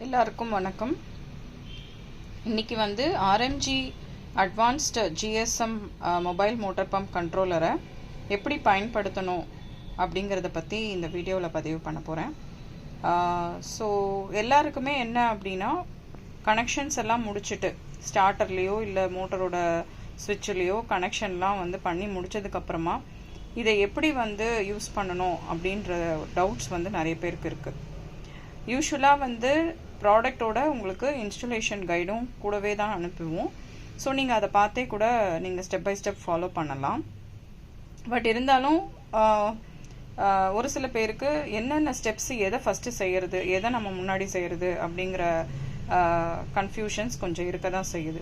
எல்லாருக்கும் வணக்கம். இன்னைக்கு வந்து RMG advanced GSM mobile motor pump கண்ட்ரோலரை எப்படி பயன்படுத்தணும் அப்படிங்கிறத பற்றி இந்த வீடியோவில் பதிவு பண்ண போகிறேன். ஸோ எல்லாருக்குமே என்ன அப்படின்னா, கனெக்ஷன்ஸ் எல்லாம் முடிச்சுட்டு ஸ்டார்டர்லேயோ இல்லை மோட்டரோட ஸ்விட்ச்லேயோ கனெக்ஷன்லாம் வந்து பண்ணி முடித்ததுக்கப்புறமா இதை எப்படி வந்து யூஸ் பண்ணணும் அப்படின்ற டவுட்ஸ் வந்து நிறைய பேருக்கு இருக்குது. யூஸ்வலாக வந்து ப்ராடக்டோட உங்களுக்கு இன்ஸ்டலேஷன் கைடும் கூடவே தான் அனுப்புவோம். ஸோ நீங்கள் அதை பார்த்தே கூட நீங்கள் ஸ்டெப் பை ஸ்டெப் ஃபாலோ பண்ணலாம். பட் இருந்தாலும் ஒரு சில பேருக்கு என்னென்ன ஸ்டெப்ஸு, எதை ஃபஸ்ட்டு செய்கிறது, எதை நம்ம முன்னாடி செய்கிறது அப்படிங்கிற கன்ஃபியூஷன்ஸ் கொஞ்சம் இருக்க தான் செய்யுது.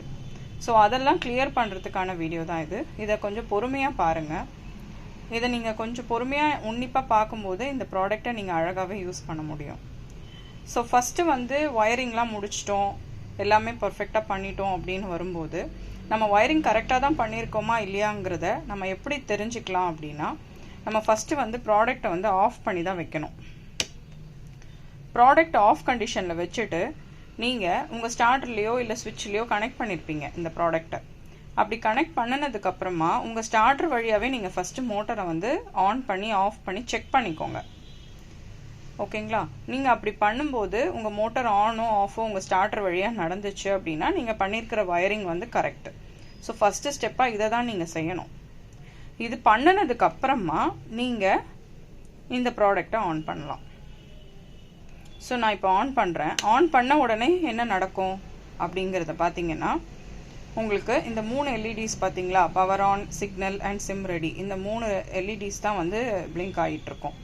ஸோ அதெல்லாம் கிளியர் பண்ணுறதுக்கான வீடியோ தான் இது. இதை கொஞ்சம் பொறுமையாக பாருங்கள். இதை நீங்கள் கொஞ்சம் பொறுமையாக உன்னிப்பாக பார்க்கும்போது இந்த ப்ராடக்டை நீங்கள் அழகாகவே யூஸ் பண்ண முடியும். ஸோ ஃபஸ்ட்டு வந்து ஒயரிங்லாம் முடிச்சிட்டோம், எல்லாமே பர்ஃபெக்டாக பண்ணிட்டோம் அப்படின்னு வரும்போது நம்ம ஒயரிங் கரெக்டாக தான் பண்ணியிருக்கோமா இல்லையாங்கிறத நம்ம எப்படி தெரிஞ்சுக்கலாம் அப்படின்னா, நம்ம ஃபஸ்ட்டு வந்து ப்ராடக்டை வந்து ஆஃப் பண்ணி தான் வைக்கணும். ப்ராடக்ட் ஆஃப் கண்டிஷனில் வச்சுட்டு நீங்கள் உங்கள் ஸ்டார்டர்லேயோ இல்லை ஸ்விட்ச்லேயோ கனெக்ட் பண்ணியிருப்பீங்க இந்த ப்ராடக்டை. அப்படி கனெக்ட் பண்ணினதுக்கப்புறமா உங்கள் ஸ்டார்டர் வழியாகவே நீங்கள் ஃபஸ்ட்டு மோட்டரை வந்து ஆன் பண்ணி ஆஃப் பண்ணி செக் பண்ணிக்கோங்க. ஓகேங்களா? நீங்கள் அப்படி பண்ணும்போது உங்கள் மோட்டர் ஆனோ ஆஃபோ உங்கள் ஸ்டார்டர் வழியாக நடந்துச்சு அப்படின்னா நீங்கள் பண்ணியிருக்கிற வயரிங் வந்து கரெக்டு. ஸோ ஃபஸ்ட்டு ஸ்டெப்பாக இதை தான் நீங்கள் செய்யணும். இது பண்ணினதுக்கப்புறமா நீங்கள் இந்த ப்ராடக்டை ஆன் பண்ணலாம். ஸோ நான் இப்போ ஆன் பண்ணுறேன். ஆன் பண்ண உடனே என்ன நடக்கும் அப்படிங்கிறத பார்த்தீங்கன்னா, உங்களுக்கு இந்த 3 LEDs பார்த்தீங்களா, power on, signal and sim ready, இந்த 3 LEDs தான் வந்து பிளிங்க் ஆகிட்டுருக்கும்.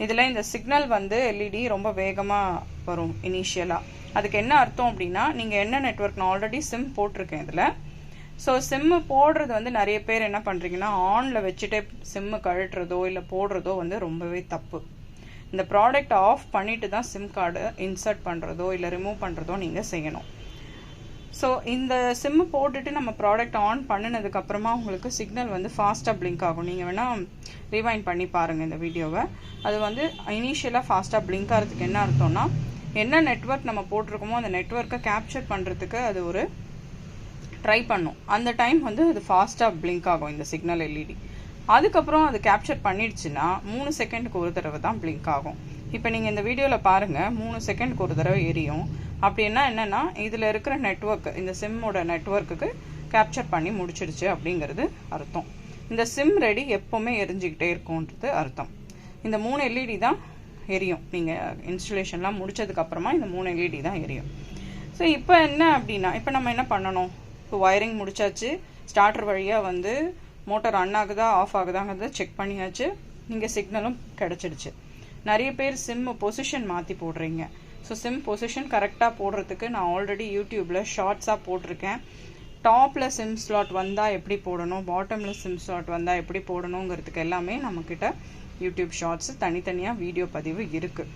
இதில் இந்த சிக்னல் வந்து LED ரொம்ப வேகமாக வரும் இனிஷியலாக. அதுக்கு என்ன அர்த்தம் அப்படின்னா, நீங்கள் என்ன நெட்வொர்க், நான் ஆல்ரெடி சிம் போட்டிருக்கேன் இதில். ஸோ சிம்மு போடுறது வந்து நிறைய பேர் என்ன பண்ணுறீங்கன்னா, ஆனில் வச்சுட்டே சிம்மு கழட்டுறதோ இல்லை போடுறதோ வந்து ரொம்பவே தப்பு. இந்த ப்ராடக்ட் ஆஃப் பண்ணிட்டு தான் சிம் கார்டு இன்சர்ட் பண்ணுறதோ இல்லை ரிமூவ் பண்ணுறதோ நீங்கள் செய்யணும். ஸோ இந்த சிம்மு போட்டுட்டு நம்ம ப்ராடக்ட் ஆன் பண்ணினதுக்கப்புறமா உங்களுக்கு சிக்னல் வந்து ஃபாஸ்ட்டாக பிளிங்க் ஆகும். நீங்கள் வேணால் ரிவைண்ட் பண்ணி பாருங்கள் இந்த வீடியோவை. அது வந்து இனிஷியலாக ஃபாஸ்ட்டாக பிளிங்க் ஆகிறதுக்கு என்ன அர்த்தம்னா, என்ன நெட்வொர்க் நம்ம போட்டிருக்கோமோ அந்த நெட்வொர்க்கை கேப்சர் பண்ணுறதுக்கு அது ஒரு ட்ரை பண்ணும். அந்த டைம் வந்து அது ஃபாஸ்ட்டாக பிளிங்க் ஆகும் இந்த சிக்னல் LED. அதுக்கப்புறம் அது கேப்சர் பண்ணிடுச்சுன்னா 3 செகண்டுக்கு ஒரு தடவை தான் பிளிங்க் ஆகும். இப்போ நீங்கள் இந்த வீடியோவில் பாருங்கள், 3 செகண்டுக்கு ஒரு தடவை எரியும். அப்படின்னா என்னென்னா, இதில் இருக்கிற நெட்வொர்க், இந்த சிம்மோட நெட்வொர்க்குக்கு கேப்சர் பண்ணி முடிச்சிடுச்சு அப்படிங்கிறது அர்த்தம். இந்த சிம் ரெடி எப்போவுமே எரிஞ்சிக்கிட்டே இருக்கும்ன்றது அர்த்தம். இந்த 3 LED தான் எரியும். நீங்கள் இன்ஸ்டலேஷன்லாம் முடித்ததுக்கப்புறமா இந்த 3 LED தான் எரியும். ஸோ இப்போ என்ன அப்படின்னா, இப்போ நம்ம என்ன பண்ணணும், இப்போ ஒயரிங் முடிச்சாச்சு, ஸ்டார்டர் வழியாக வந்து மோட்டர் ரன் ஆகுதா ஆஃப் ஆகுதாங்கிறத செக் பண்ணியாச்சு, நீங்கள் சிக்னலும் கிடச்சிடுச்சு. நிறைய பேர் சிம் பொசிஷன் மாற்றி போடுறீங்க. ஸோ சிம் பொசிஷன் கரெக்டாக போடுறதுக்கு நான் ஆல்ரெடி யூடியூப்பில் ஷார்ட்ஸாக போட்டிருக்கேன். டாப்பில் சிம் ஸ்லாட் வந்தால் எப்படி போடணும், பாட்டமில் சிம் ஸ்லாட் வந்தால் எப்படி போடணுங்கிறதுக்கு எல்லாமே நம்மக்கிட்ட யூடியூப் ஷார்ட்ஸு தனித்தனியாக வீடியோ பதிவு இருக்குது.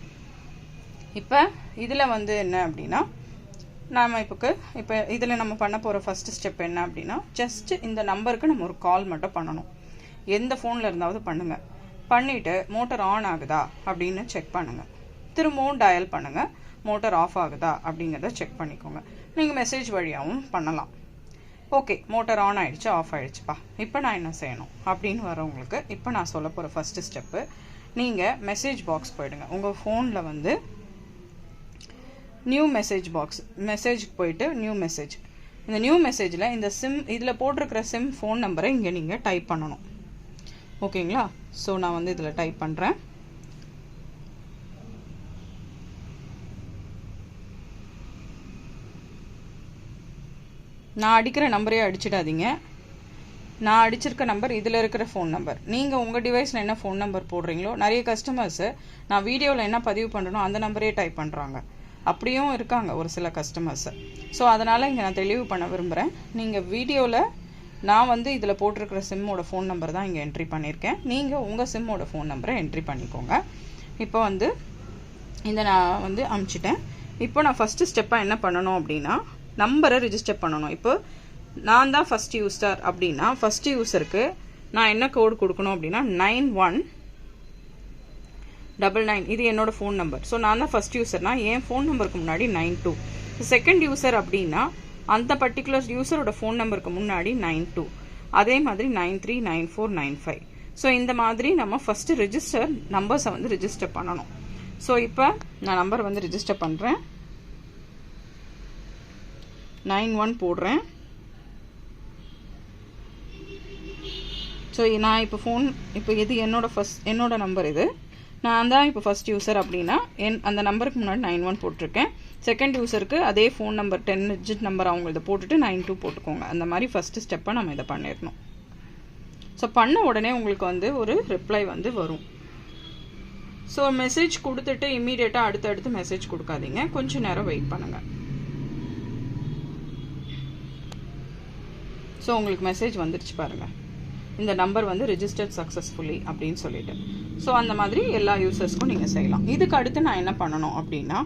இப்போ இதில் வந்து என்ன அப்படின்னா, நாம் இப்போ இதில் நம்ம பண்ண போகிற ஃபஸ்ட்டு ஸ்டெப் என்ன அப்படின்னா, ஜஸ்ட்டு இந்த நம்பருக்கு நம்ம ஒரு கால் மட்டும் பண்ணணும். எந்த ஃபோனில் இருந்தாவது பண்ணுங்கள். பண்ணிவிட்டு மோட்டர் ஆன் ஆகுதா அப்படின்னு செக் பண்ணுங்கள். திரும்பவும் டயல் பண்ணுங்கள், மோட்டர் ஆஃப் ஆகுதா அப்படிங்கிறத செக் பண்ணிக்கோங்க. நீங்கள் மெசேஜ் வழியாகவும் பண்ணலாம். ஓகே, மோட்டர் ஆன் ஆகிடுச்சு, ஆஃப் ஆகிடுச்சுப்பா, இப்போ நான் என்ன செய்யணும் அப்படின்னு வரவங்களுக்கு இப்போ நான் சொல்ல போகிற ஃபஸ்ட்டு ஸ்டெப்பு, நீங்கள் மெசேஜ் பாக்ஸ் போயிடுங்க. உங்கள் ஃபோனில் வந்து நியூ மெசேஜ் பாக்ஸ், மெசேஜுக்கு போயிட்டு நியூ மெசேஜ், இந்த நியூ மெசேஜில் இந்த சிம், இதில் போட்டிருக்கிற சிம் ஃபோன் நம்பரை இங்கே நீங்கள் டைப் பண்ணணும். ஓகேங்களா? ஸோ நான் வந்து இதில் டைப் பண்ணுறேன். நான் அடிக்கிற நம்பரே அடிச்சிடாதீங்க. நான் அடிச்சிருக்க நம்பர் இதில் இருக்கிற ஃபோன் நம்பர். நீங்கள் உங்கள் டிவைஸில் என்ன ஃபோன் நம்பர் போடுறீங்களோ, நிறைய கஸ்டமர்ஸு நான் வீடியோவில் என்ன பதிவு பண்ணுறனோ அந்த நம்பரே டைப் பண்ணுறாங்க. அப்படியும் இருக்காங்க ஒரு சில கஸ்டமர்ஸு. ஸோ அதனால் இங்கே நான் தெளிவு பண்ண விரும்புகிறேன். நீங்கள் வீடியோவில் நான் வந்து இதில் போட்டிருக்கிற சிம்மோட ஃபோன் நம்பர் தான் இங்கே என்ட்ரி பண்ணியிருக்கேன். நீங்கள் உங்கள் சிம்மோட ஃபோன் நம்பரை என்ட்ரி பண்ணிக்கோங்க. இப்போ வந்து இந்த நான் வந்து அமுச்சிட்டேன். இப்போ நான் ஃபஸ்ட்டு ஸ்டெப்பாக என்ன பண்ணணும் அப்படின்னா, நம்பரை ரிஜிஸ்டர் பண்ணணும். இப்போ நான் தான் ஃபஸ்ட் யூஸர் அப்படின்னா, ஃபஸ்ட் யூஸருக்கு நான் என்ன கோடு கொடுக்கணும் அப்படின்னா 91 99 இது என்னோட ஃபோன் நம்பர். ஸோ நான் தான் ஃபர்ஸ்ட் யூசர்னா என் ஃபோன் நம்பருக்கு முன்னாடி 92. செகண்ட் யூசர் அப்படின்னா அந்த பர்டிகுலர் யூசரோட ஃபோன் நம்பருக்கு முன்னாடி 92. அதே மாதிரி 93, 94, 95. ஸோ இந்த மாதிரி நம்ம ஃபஸ்ட்டு ரிஜிஸ்டர் நம்பர்ஸை வந்து ரிஜிஸ்டர் பண்ணணும். ஸோ இப்போ நான் நம்பர் வந்து ரிஜிஸ்டர் பண்ணுறேன். 91 போடுறேன். ஸோ நான் இப்போ இது என்னோட நம்பர் இது. நான் தான் இப்போ ஃபஸ்ட் யூசர் அப்படின்னா அந்த நம்பருக்கு முன்னாடி 91 போட்டிருக்கேன். செகண்ட் யூசருக்கு அதே ஃபோன் நம்பர் 10 டிஜிட் நம்பர் அவங்க இதை போட்டுட்டு 92 போட்டுக்கோங்க. அந்த மாதிரி ஃபஸ்ட்டு ஸ்டெப்பை நம்ம இதை பண்ணிடணும். ஸோ பண்ண உடனே உங்களுக்கு வந்து ஒரு ரிப்ளை வந்து வரும். ஸோ மெசேஜ் கொடுத்துட்டு இம்மீடியட்டாக அடுத்தடுத்து மெசேஜ் கொடுக்காதீங்க, கொஞ்சம் நேரம் வெயிட் பண்ணுங்கள். ஸோ உங்களுக்கு மெசேஜ் வந்துருச்சு பாருங்கள், இந்த நம்பர் வந்து ரிஜிஸ்டர்ட் சக்ஸஸ்ஃபுல்லி அப்படின்னு சொல்லிட்டு. ஸோ அந்த மாதிரி எல்லா யூசர்ஸ்க்கும் நீங்கள் செய்யலாம். இதுக்கு அடுத்து நான் என்ன பண்ணணும் அப்படின்னா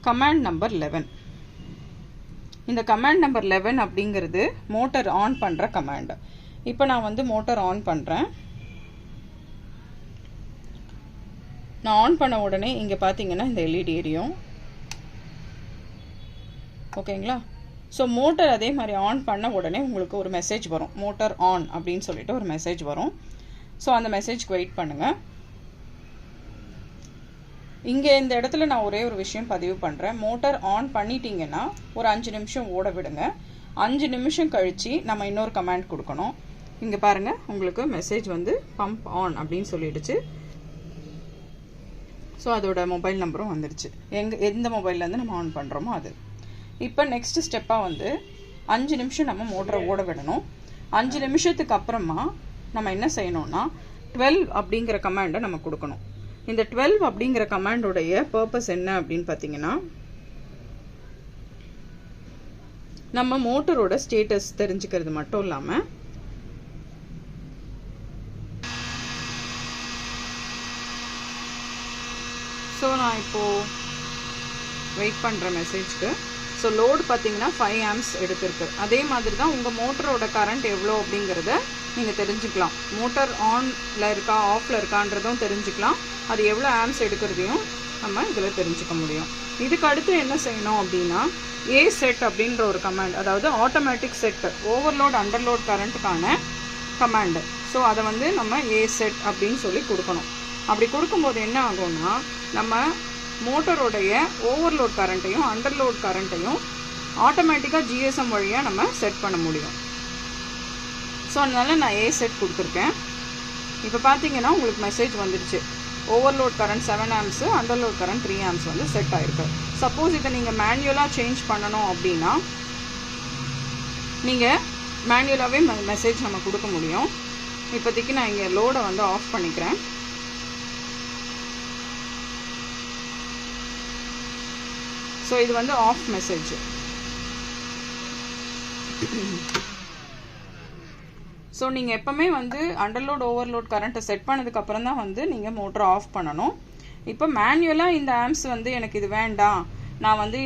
கமாண்ட் நம்பர் 11. இந்த கமாண்ட் நம்பர் 11 அப்படிங்கிறது மோட்டர் ஆன் பண்ணுற கமாண்டு. இப்போ நான் வந்து மோட்டர் ஆன் பண்ணுறேன். நான் ஆன் பண்ண உடனே இங்கே பார்த்தீங்கன்னா இந்த எல்இடி எரியும். ஓகேங்களா? ஸோ மோட்டர் அதே மாதிரி ஆன் பண்ண உடனே உங்களுக்கு ஒரு மெசேஜ் வரும், மோட்டர் ஆன் அப்படின்னு சொல்லிட்டு ஒரு மெசேஜ் வரும். ஸோ அந்த மெசேஜ்க்கு வெயிட் பண்ணுங்கள். இங்கே இந்த இடத்துல நான் ஒரே ஒரு விஷயம் பதிவு பண்ணுறேன். மோட்டர் ஆன் பண்ணிட்டீங்கன்னா ஒரு 5 நிமிஷம் ஓட விடுங்க. 5 நிமிஷம் கழித்து நம்ம இன்னொரு கமாண்ட் கொடுக்கணும். இங்கே பாருங்கள், உங்களுக்கு மெசேஜ் வந்து பம்ப் ஆன் அப்படின்னு சொல்லிடுச்சு. ஸோ அதோட மொபைல் நம்பரும் வந்துடுச்சு, எந்த மொபைல்லேருந்து நம்ம ஆன் பண்ணுறோமோ அது. இப்போ நெக்ஸ்ட் ஸ்டெப்பாக வந்து 5 நிமிஷம் நம்ம மோட்டரை ஓட விடணும். 5 நிமிஷத்துக்கு அப்புறமா நம்ம என்ன செய்யணும்னா 12 அப்படிங்கிற கமாண்டை நம்ம கொடுக்கணும். இந்த 12 அப்படிங்கிற கமாண்டோடைய பர்பஸ் என்ன அப்படின்னு பார்த்தீங்கன்னா நம்ம மோட்டரோட ஸ்டேட்டஸ் தெரிஞ்சுக்கிறது மட்டும் இல்லாமல் ஸோ நான் இப்போது வெயிட் பண்ணுற மெசேஜ்க்கு. ஸோ லோடு பார்த்தீங்கன்னா 5 amps எடுத்திருக்கு. அதே மாதிரி தான் உங்கள் மோட்டரோட கரண்ட் எவ்வளோ அப்படிங்கிறத நீங்கள் தெரிஞ்சுக்கலாம். மோட்டர் ஆனில் இருக்கா ஆஃபில் இருக்கான்றதும் தெரிஞ்சுக்கலாம். அது எவ்வளோ ஆம்ஸ் எடுக்கிறதையும் நம்ம இதில் தெரிஞ்சுக்க முடியும். இதுக்கு அடுத்து என்ன செய்யணும் அப்படின்னா ஏ செட் அப்படின்ற ஒரு கமாண்ட், அதாவது ஆட்டோமேட்டிக் செட் ஓவர்லோட் அண்டர்லோட் கரண்ட்டுக்கான கமாண்டு. ஸோ அதை வந்து நம்ம ஏ செட் அப்படின்னு சொல்லி கொடுக்கணும். அப்படி கொடுக்கும்போது என்ன ஆகும்னா நம்ம மோட்டரோடைய ஓவர்லோட் கரண்ட்டையும் அண்டர்லோட் கரண்ட்டையும் ஆட்டோமேட்டிக்காக ஜிஎஸ்எம் வழியாக நம்ம செட் பண்ண முடியும். ஸோ அதனால நான் ஏ செட் கொடுத்துருக்கேன். இப்போ பார்த்தீங்கன்னா உங்களுக்கு மெசேஜ் வந்துடுச்சு, overload current 7 amps, underload current 3 amps வந்து செட் ஆகிருக்கு. சப்போஸ் இதை நீங்கள் மேனுவலாக சேஞ்ச் பண்ணணும் அப்படின்னா நீங்கள் மேனுவலாகவே மெசேஜ் நம்ம கொடுக்க முடியும். இப்போதைக்கு நான் இங்கே லோடை வந்து ஆஃப் பண்ணிக்கிறேன். ஸோ இது வந்து ஆஃப் மெசேஜ். ஸோ நீங்கள் எப்போவுமே வந்து அண்டர்லோட் ஓவர்லோட் கரண்ட்டை செட் பண்ணதுக்கப்புறம் தான் வந்து நீங்கள் மோட்டரை ஆஃப் பண்ணணும். இப்போ மேனுவலாக இந்த ஆம்ஸ் வந்து எனக்கு இது வேண்டாம், நான் வந்து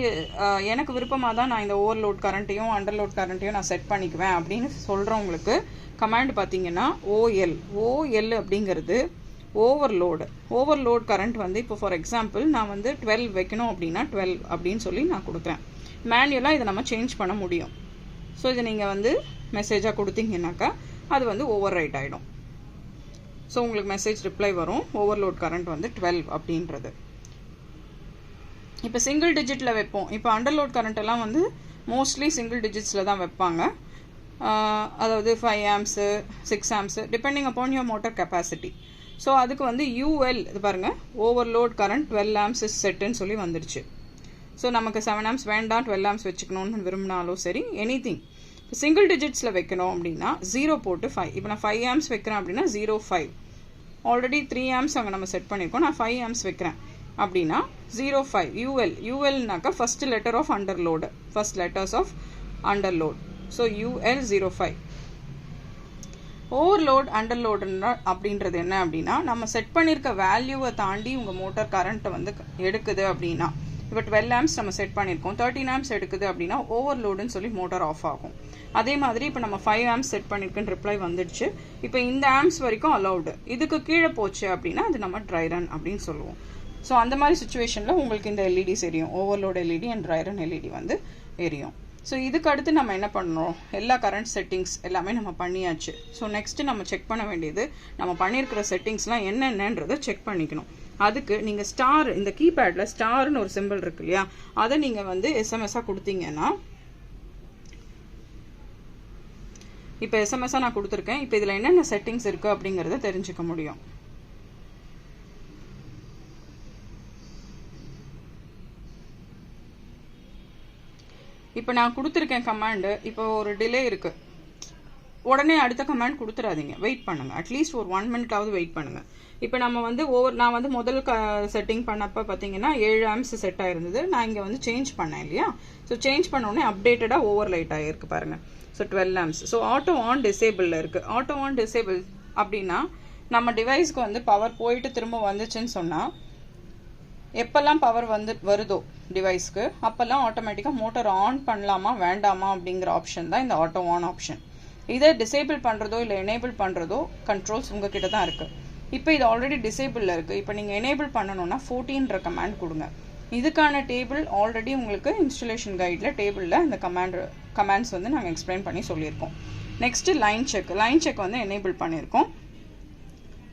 எனக்கு விருப்பமாக தான் நான் இந்த ஓவர்லோட் கரண்ட்டையும் அண்டர்லோட் கரண்ட்டையும் நான் செட் பண்ணிக்குவேன் அப்படின்னு சொல்கிறவங்களுக்கு கமாண்ட் பார்த்தீங்கன்னா ஓஎல் அப்படிங்கிறது ஓவர்லோட் கரண்ட் வந்து இப்போ ஃபார் எக்ஸாம்பிள் நான் வந்து 12 வைக்கணும் அப்படின்னா 12 அப்படின்னு சொல்லி நான் கொடுக்குறேன். மேனுவலாக இதை நம்ம சேஞ்ச் பண்ண முடியும். ஸோ இதை நீங்கள் வந்து மெசேஜாக கொடுத்தீங்கன்னாக்கா அது வந்து ஓவர் ரைட் ஆகிடும். ஸோ உங்களுக்கு மெசேஜ் ரிப்ளை வரும், ஓவர்லோட் கரண்ட் வந்து 12 அப்படின்றது. இப்போ சிங்கிள் டிஜிட்டில் வைப்போம். இப்போ அண்டர்லோட் கரண்ட் எல்லாம் வந்து மோஸ்ட்லி சிங்கிள் டிஜிட்ஸில் தான் வைப்பாங்க. அதாவது 5 amps 6 amps depending upon your motor capacity. So அதுக்கு வந்து யூஎல் இது பாருங்கள், ஓவர்லோட் கரண்ட் 12 amps இஸ் செட்டுன்னு சொல்லி வந்துடுச்சு. ஸோ நமக்கு 7 amps வேண்டாம் 12 amps வச்சுக்கணும்னு விரும்பினாலும் சரி, எனிதிங் சிங்கிள் டிஜிட்ஸில் வைக்கணும் அப்படின்னா 0 போட்டு 5. இப்போ நான் 5 amps வைக்கிறேன் அப்படின்னா 0.5. ஆல்ரெடி 3 amps அங்கே நம்ம செட் பண்ணியிருக்கோம். நான் 5 amps வைக்கிறேன் அப்படின்னா 0.5 யூஎல்னாக்கா first letter of underload, first letters of underload. So UL 0.5. Overload underload அப்படின்றது என்ன அப்படின்னா நம்ம செட் பண்ணியிருக்க வேல்யூவை தாண்டி உங்கள் மோட்டர் கரண்ட்டை வந்து எடுக்குது அப்படின்னா, இப்போ 12 amps நம்ம செட் பண்ணியிருக்கோம், 13 amps எடுக்குது அப்படின்னா ஓவர்லோடுன்னு சொல்லி மோட்டார் ஆஃப் ஆகும். அதே மாதிரி இப்போ நம்ம 5 amps செட் பண்ணியிருக்குன்னு ரிப்ளை வந்துடுச்சு. இப்போ இந்த ஆம்ப்ஸ் வரைக்கும் அலௌடு, இதுக்கு கீழே போச்சு அப்படின்னா அது நம்ம ட்ரை ரன் அப்படின்னு சொல்லுவோம். ஸோ அந்த மாதிரி சுச்சுவேஷனில் உங்களுக்கு இந்த எல்இடிஸ் எரியும், overload LED and try run LED வந்து எரியும். ஸோ இதுக்கு அடுத்து நம்ம என்ன பண்ணணும், எல்லா கரண்ட் செட்டிங்ஸ் எல்லாமே நம்ம பண்ணியாச்சு. ஸோ நெக்ஸ்ட்டு நம்ம செக் பண்ண வேண்டியது நம்ம பண்ணியிருக்கிற செட்டிங்ஸ்லாம் என்னென்னன்றதை செக் பண்ணிக்கணும். அதுக்கு நீங்கள் ஸ்டார், இந்த கீபேடில் ஸ்டார்னு ஒரு சிம்பிள் இருக்கு இல்லையா, அதை நீங்கள் வந்து எஸ்எம்எஸ்ஸாக கொடுத்தீங்கன்னா, இப்போ எஸ்எம்எஸ்ஸாக நான் கொடுத்துருக்கேன். இப்போ இதில் என்னென்ன செட்டிங்ஸ் இருக்குது அப்படிங்கிறத தெரிஞ்சுக்க முடியும். இப்போ நான் கொடுத்துருக்கேன் கமாண்டு. இப்போ ஒரு டிலே இருக்குது, உடனே அடுத்த கமாண்ட் கொடுத்துடாதீங்க, வெயிட் பண்ணுங்கள். அட்லீஸ்ட் ஒரு 1 minute வெயிட் பண்ணுங்கள். இப்போ நம்ம வந்து நான் வந்து முதல் செட்டிங் பண்ணப்போ பார்த்தீங்கன்னா 7 amps செட் ஆயிருந்தது. நான் இங்கே வந்து சேஞ்ச் பண்ணேன் இல்லையா, ஸோ சேஞ்ச் பண்ணோடனே அப்டேட்டடாக ஓவர் லைட் ஆகிருக்கு பாருங்கள். So 12 amps. So auto on டிசேபிளில் இருக்குது. ஆட்டோ ஆன் டிசேபிள் அப்படின்னா நம்ம டிவைஸ்க்கு வந்து பவர் போயிட்டு திரும்ப வந்துச்சுன்னு சொன்னால், எப்பெல்லாம் பவர் வருதோ டிவைஸ்க்கு அப்போல்லாம் ஆட்டோமேட்டிக்காக மோட்டர் ஆன் பண்ணலாமா வேண்டாமா அப்படிங்கிற ஆப்ஷன் தான் இந்த ஆட்டோ ஆன் ஆப்ஷன். இதை டிசேபிள் பண்ணுறதோ இல்லை எனேபிள் பண்ணுறதோ கண்ட்ரோல்ஸ் உங்ககிட்ட தான் இருக்குது. இப்போ இது ஆல்ரெடி டிசேபிளில் இருக்குது. இப்போ நீங்கள் எனேபிள் பண்ணணும்னா 14 கமாண்ட் கொடுங்க. இதுக்கான டேபிள் ஆல்ரெடி உங்களுக்கு இன்ஸ்டலேஷன் கைடில் டேபிளில் இந்த கமாண்ட்ஸ் வந்து நாங்கள் எக்ஸ்பிளைன் பண்ணி சொல்லியிருக்கோம். நெக்ஸ்ட்டு லைன் செக் வந்து எனேபிள் பண்ணியிருக்கோம்.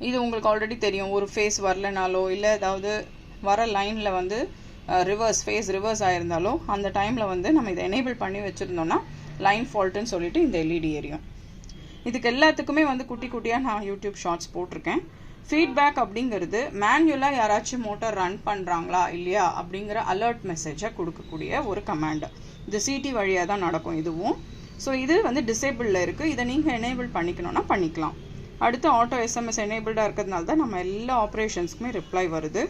இது உங்களுக்கு ஆல்ரெடி தெரியும். ஒரு ஃபேஸ் வரலனாலோ இல்லை ஏதாவது வர லைனில் வந்து ஃபேஸ் ரிவர்ஸ் ஆயிருந்தாலோ அந்த டைமில் வந்து நம்ம இதை எனேபிள் பண்ணி வச்சுருந்தோம்னா லைன் ஃபால்ட்டுன்னு சொல்லிட்டு இந்த எல்இடி எரியும். இதுக்கு எல்லாத்துக்குமே வந்து குட்டி குட்டியாக நான் யூடியூப் ஷார்ட்ஸ் போட்டிருக்கேன். ஃபீட்பேக் அப்படிங்கிறது மேனுவலாக யாராச்சும் மோட்டார் ரன் பண்ணுறாங்களா இல்லையா அப்படிங்கிற அலர்ட் மெசேஜை கொடுக்கக்கூடிய ஒரு கமாண்டு. இது சிடி வழியாக தான் நடக்கும் இதுவும். ஸோ இது வந்து டிசேபிளில் இருக்குது. இதை நீங்கள் எனேபிள் பண்ணிக்கணும்னா பண்ணிக்கலாம். அடுத்து ஆட்டோ எஸ்எம்எஸ் எனேபிள்டாக இருக்கிறதுனால தான் நம்ம எல்லா ஆப்ரேஷன்ஸ்க்குமே ரிப்ளை வருது.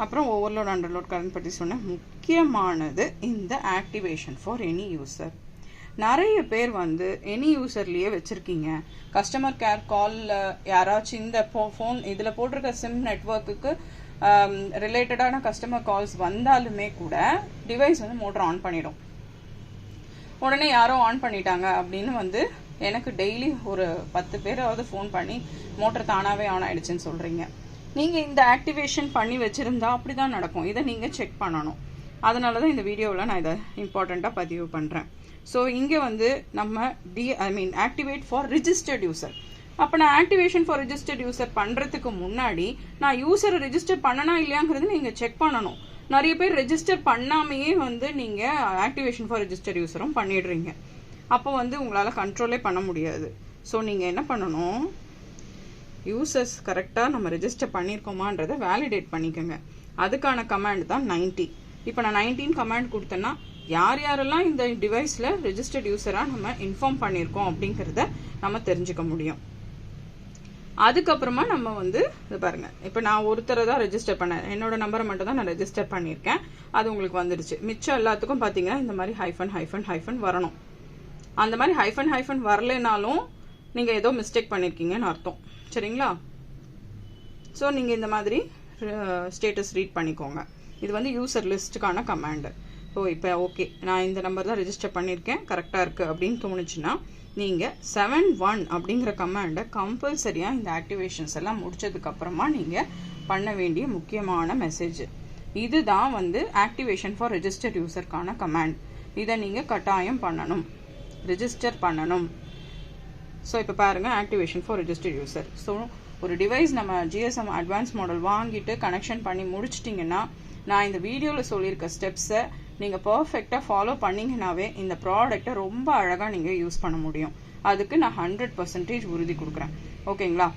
அப்புறம் ஓவர்லோட் அண்டர்லோட் கரண்ட் பற்றி சொன்ன முக்கியமானது இந்த ஆக்டிவேஷன் ஃபார் எனி யூசர். நிறைய பேர் வந்து எனி யூசர்லேயே வச்சுருக்கீங்க. கஸ்டமர் கேர் காலில் யாராச்சும் இந்த ஃபோன் இதில் போட்டிருக்க சிம் நெட்ஒர்க்குக்கு ரிலேட்டடான கஸ்டமர் கால்ஸ் வந்தாலுமே கூட டிவைஸ் வந்து மோட்டர் ஆன் பண்ணிடும். உடனே யாரோ ஆன் பண்ணிட்டாங்க அப்படின்னு வந்து எனக்கு டெய்லி ஒரு 10 பேராவது ஃபோன் பண்ணி மோட்டர் தானாகவே ஆன் ஆகிடுச்சுன்னு சொல்கிறீங்க. நீங்கள் இந்த ஆக்டிவேஷன் பண்ணி வச்சுருந்தா அப்படி தான் நடக்கும். இதை நீங்கள் செக் பண்ணணும். அதனால தான் இந்த வீடியோவில் நான் இதை இம்பார்ட்டண்ட்டாக பதிவு பண்ணுறேன். ஸோ இங்கே வந்து நம்ம ஆக்டிவேட் ஃபார் ரிஜிஸ்டர்ட் யூசர். அப்போ நான் ஆக்டிவேஷன் ஃபார் ரிஜிஸ்டர்ட் யூசர் பண்ணுறதுக்கு முன்னாடி நான் யூசரை ரிஜிஸ்டர் பண்ணனா இல்லையாங்கிறது நீங்கள் செக் பண்ணணும். நிறைய பேர் ரெஜிஸ்டர் பண்ணாமையே வந்து நீங்கள் ஆக்டிவேஷன் ஃபார் ரிஜிஸ்டர்ட் யூசரும் பண்ணிடுறீங்க. அப்போ வந்து உங்களால் கண்ட்ரோலே பண்ண முடியாது. ஸோ நீங்கள் என்ன பண்ணணும், யூசர்ஸ் கரெக்டாக நம்ம ரெஜிஸ்டர் பண்ணியிருக்கோமான்றதை வேலிடேட் பண்ணிக்கோங்க. அதுக்கான கமாண்ட் தான் 90. இப்போ நான் 19 கமாண்ட் கொடுத்தேன்னா யார் யாரெல்லாம் இந்த டிவைஸில் ரெஜிஸ்டர்ட் யூசராக நம்ம இன்ஃபார்ம் பண்ணியிருக்கோம் அப்படிங்கிறத நம்ம தெரிஞ்சுக்க முடியும். அதுக்கப்புறமா நம்ம வந்து இது பாருங்கள், இப்போ நான் ஒருத்தரை தான் ரெஜிஸ்டர் பண்ணேன், என்னோட நம்பரை மட்டும் தான் நான் ரெஜிஸ்டர் பண்ணியிருக்கேன். அது உங்களுக்கு வந்துடுச்சு. மிச்சம் எல்லாத்துக்கும் பார்த்தீங்கன்னா இந்த மாதிரி ஹைஃபன் வரணும். அந்த மாதிரி ஹைஃபன் வரலைனாலும் நீங்கள் ஏதோ மிஸ்டேக் பண்ணியிருக்கீங்கன்னு அர்த்தம். சரிங்களா? ஸோ நீங்கள் இந்த மாதிரி ஸ்டேட்டஸ் ரீட் பண்ணிக்கோங்க. இது வந்து யூசர் லிஸ்ட்டுக்கான கமாண்டு. ஸோ இப்போ ஓகே, நான் இந்த நம்பர் தான் ரெஜிஸ்டர் பண்ணியிருக்கேன், கரெக்டாக இருக்குது அப்படின்னு தோணுச்சுன்னா நீங்கள் 71 அப்படிங்கிற கமாண்டை கம்பல்சரியாக இந்த ஆக்டிவேஷன்ஸ் எல்லாம் முடிச்சதுக்கப்புறமா நீங்கள் பண்ண வேண்டிய முக்கியமான மெசேஜ். இதுதான் வந்து ஆக்டிவேஷன் ஃபார் ரெஜிஸ்டர்ட் யூசருக்கான கமாண்ட். இதை நீங்கள் கட்டாயம் பண்ணணும், ரெஜிஸ்டர் பண்ணணும். ஸோ இப்போ பாருங்கள், activation for registered user. So ஒரு டிவைஸ் நம்ம ஜிஎஸ்எம் அட்வான்ஸ் மாடல் வாங்கிட்டு கனெக்ஷன் பண்ணி முடிச்சிட்டிங்கன்னா நான் இந்த வீடியோவில் சொல்லியிருக்க ஸ்டெப்ஸை நீங்கள் பர்ஃபெக்டாக ஃபாலோ பண்ணிங்கனாவே இந்த ப்ராடக்டை ரொம்ப அழகாக நீங்கள் யூஸ் பண்ண முடியும். அதுக்கு நான் 100% உறுதி கொடுக்குறேன். ஓகேங்களா?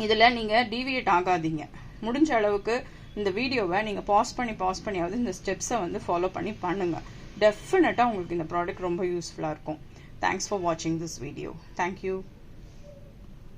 இதில் நீங்கள் டீவியேட் ஆகாதீங்க. முடிஞ்ச அளவுக்கு இந்த வீடியோவை நீங்கள் பாஸ் பண்ணியாவது இந்த ஸ்டெப்ஸை வந்து ஃபாலோ பண்ணி பண்ணுங்கள். டெஃபினட்டாக உங்களுக்கு இந்த ப்ராடக்ட் ரொம்ப யூஸ்ஃபுல்லாக இருக்கும். Thanks for watching this video. Thank you.